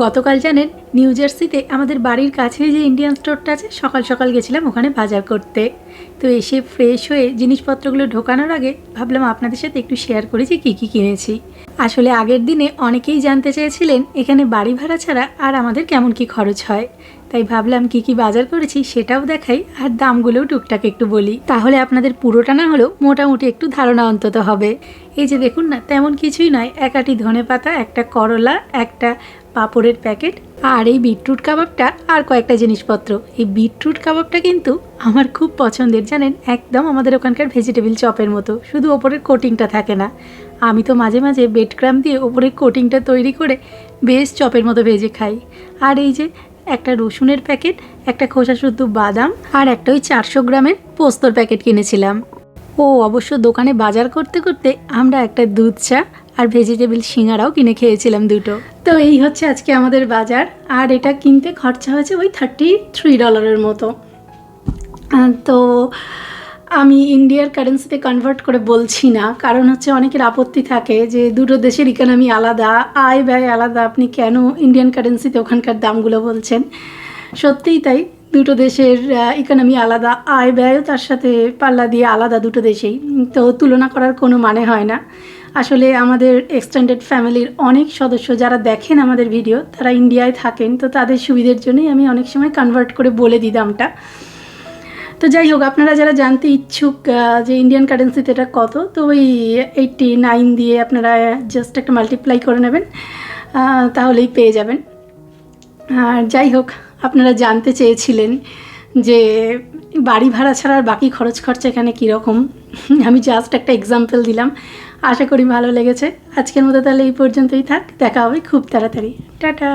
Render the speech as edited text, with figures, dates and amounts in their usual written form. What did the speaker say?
গতকাল জানেন নিউ জার্সিতে আমাদের বাড়ির কাছেই যে ইন্ডিয়ান স্টোরটা আছে, সকাল সকাল গেছিলাম ওখানে বাজার করতে। তো এসে ফ্রেশ হয়ে জিনিসপত্রগুলো ঢোকানোর আগে ভাবলাম আপনাদের সাথে একটু শেয়ার করি যে কী কী কিনেছি। আসলে আগের দিনে অনেকেই জানতে চেয়েছিলেন এখানে বাড়ি ভাড়া ছাড়া আর আমাদের কেমন কি খরচ হয়, তাই ভাবলাম কী কী বাজার করেছি সেটাও দেখাই আর দামগুলোও টুকটাক একটু বলি, তাহলে আপনাদের পুরোটা না হলেও মোটামুটি একটু ধারণা অন্তত হবে। এই যে দেখুন না, তেমন কিছুই নয়, এক আঁটি ধনেপাতা, একটা করলা, একটা পাঁপড়ের প্যাকেট আর এই বিটরুট কাবাবটা আর কয়েকটা জিনিসপত্র। এই বিটরুট কাবাবটা কিন্তু আমার খুব পছন্দের, জানেন, একদম আমাদের ওখানকার ভেজিটেবিল চপের মতো, শুধু ওপরের কোটিংটা থাকে না। আমি তো মাঝে মাঝে ব্রেড ক্রাম্ব দিয়ে ওপরের কোটিংটা তৈরি করে বেশ চপের মতো ভেজে খাই। আর এই যে একটা রসুনের প্যাকেট, একটা খোসা শুদ্ধ বাদাম আর একটা ওই 400 গ্রামের পোস্তর প্যাকেট কিনেছিলাম। ও অবশ্য দোকানে বাজার করতে করতে আমরা একটা দুধ চা আর ভেজিটেবল সিঙ্গারাও কিনে খেয়েছিলাম দুটো। তো এই হচ্ছে আজকে আমাদের বাজার, আর এটা কিনতে খরচা হয়েছে ওই $33 মতো। তো আমি ইন্ডিয়ার কারেন্সিতে কনভার্ট করে বলছি না, কারণ হচ্ছে অনেকের আপত্তি থাকে যে দুটো দেশের ইকোনমি আলাদা, আয় ব্যয় আলাদা, আপনি কেন ইন্ডিয়ান কারেন্সিতে ওখানকার দামগুলো বলছেন। সত্যিই তাই, দুটো দেশের ইকোনমি আলাদা, আয় ব্যয়ও তার সাথে পাল্লা দিয়ে আলাদা দুটো দেশেই, তো তুলনা করার কোনো মানে হয় না। আসলে আমাদের এক্সটেন্ডেড ফ্যামিলির অনেক সদস্য যারা দেখেন আমাদের ভিডিও তারা ইন্ডিয়ায় থাকেন, তো তাদের সুবিধের জন্যই আমি অনেক সময় কনভার্ট করে বলে দিই দামটা। তো যাই হোক, আপনারা যারা জানতে ইচ্ছুক যে ইন্ডিয়ান কারেন্সিতে এটা কত, তো ওই 89 দিয়ে আপনারা জাস্ট একটা মাল্টিপ্লাই করে নেবেন, তাহলেই পেয়ে যাবেন। আর যাই হোক, আপনারা জানতে চেয়েছিলেন যে বাড়ি ভাড়া ছাড়া আর বাকি খরচ খরচা এখানে কীরকম। আমি জাস্ট একটা এক্সাম্পল দিলাম, আশা করি ভালো লেগেছে। আজকের মতো তাহলে এই পর্যন্তই থাক, দেখা হবে খুব তাড়াতাড়ি। টাটা।